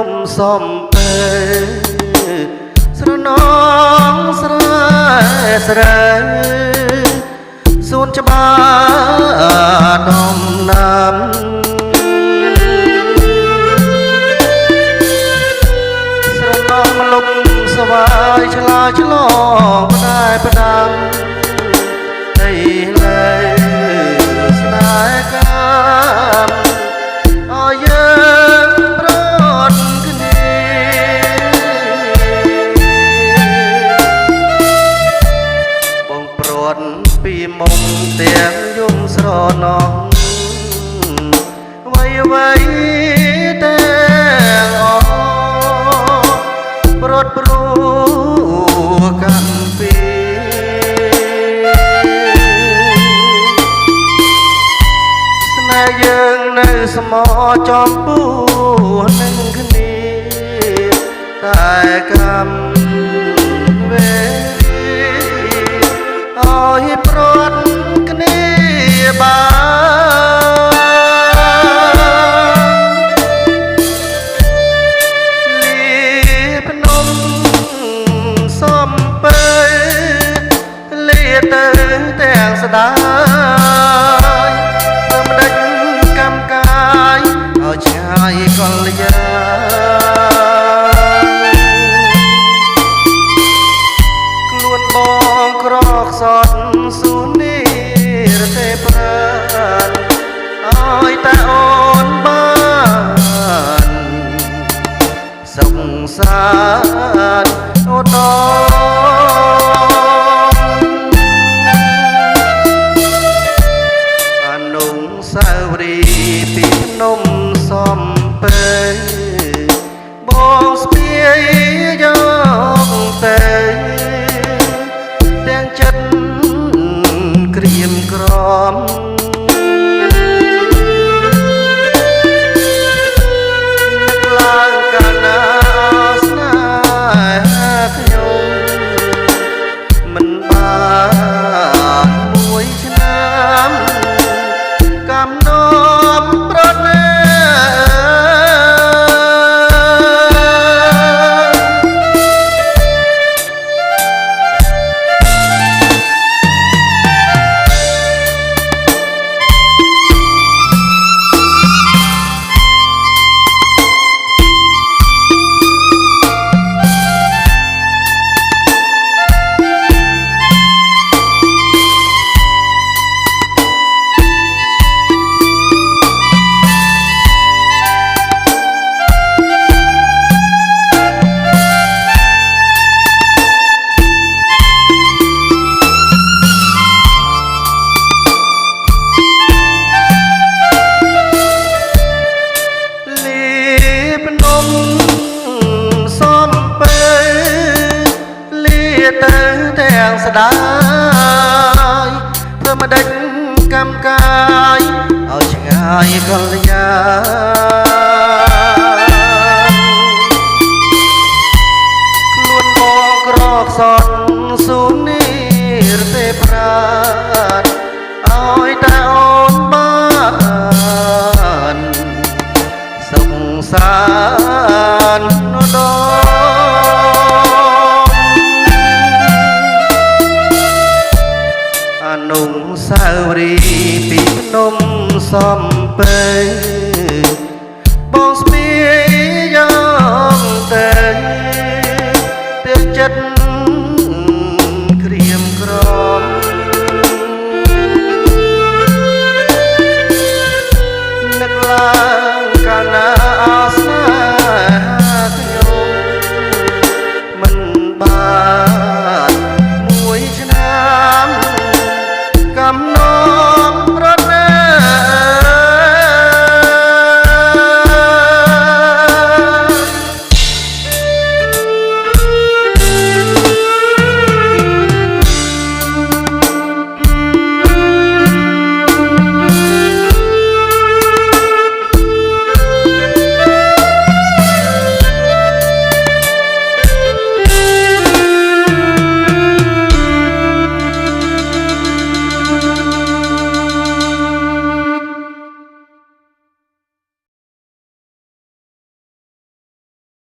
มសំពើស្រនងស្រែស្រែសួនច្បារដំណាំស្រនងមលុបស្វាយឆ្លើយឆ្លងផ្ដែផ្ដាំដីលែស្នេហ៍កម្មឲ្យយើងប្រត់គ្នាបងព្រាត់ពីមុំទាំងយំស្រណោះវៃវៃទាំងអព្រាត់ព្រួកាន់ពីស្នេហ៍យើងនៅស្មោចំពោះនឹងគ្នាតែកម្មវេឲ្យព្រាត់គ្នាបានលីភ្នំសំពើលាទៅទាំងស្ដាយមិនដេចកម្មកាយឲ្យឆ្ងាយកលយាខ្លួនបងក្រកសត់ស៊ូនីរទេប្រានឲ្យតែអូនបានសុខសាន្តអូនអនុស្សាវរីយ៍ពីភ្នំសំពើបងស្ពាយយកទៅទាំងចិត្តក្រៀមក្រំឡើងកាលណាស្នេហាខ្ញុំមិនបានមួយឆ្នាំកំណំប្រណេសំពើលាទៅទាំងស្ដាយព្រមដេចកម្មកាយឲ្យឆ្ងាយកលយាខ្លួនបងក្រកសត់ស៊ូនីរទេប្រានឲ្យតែអូនបានសុខសាន្តអនុស្សាវរីយ៍ពីភ្នំសំពើ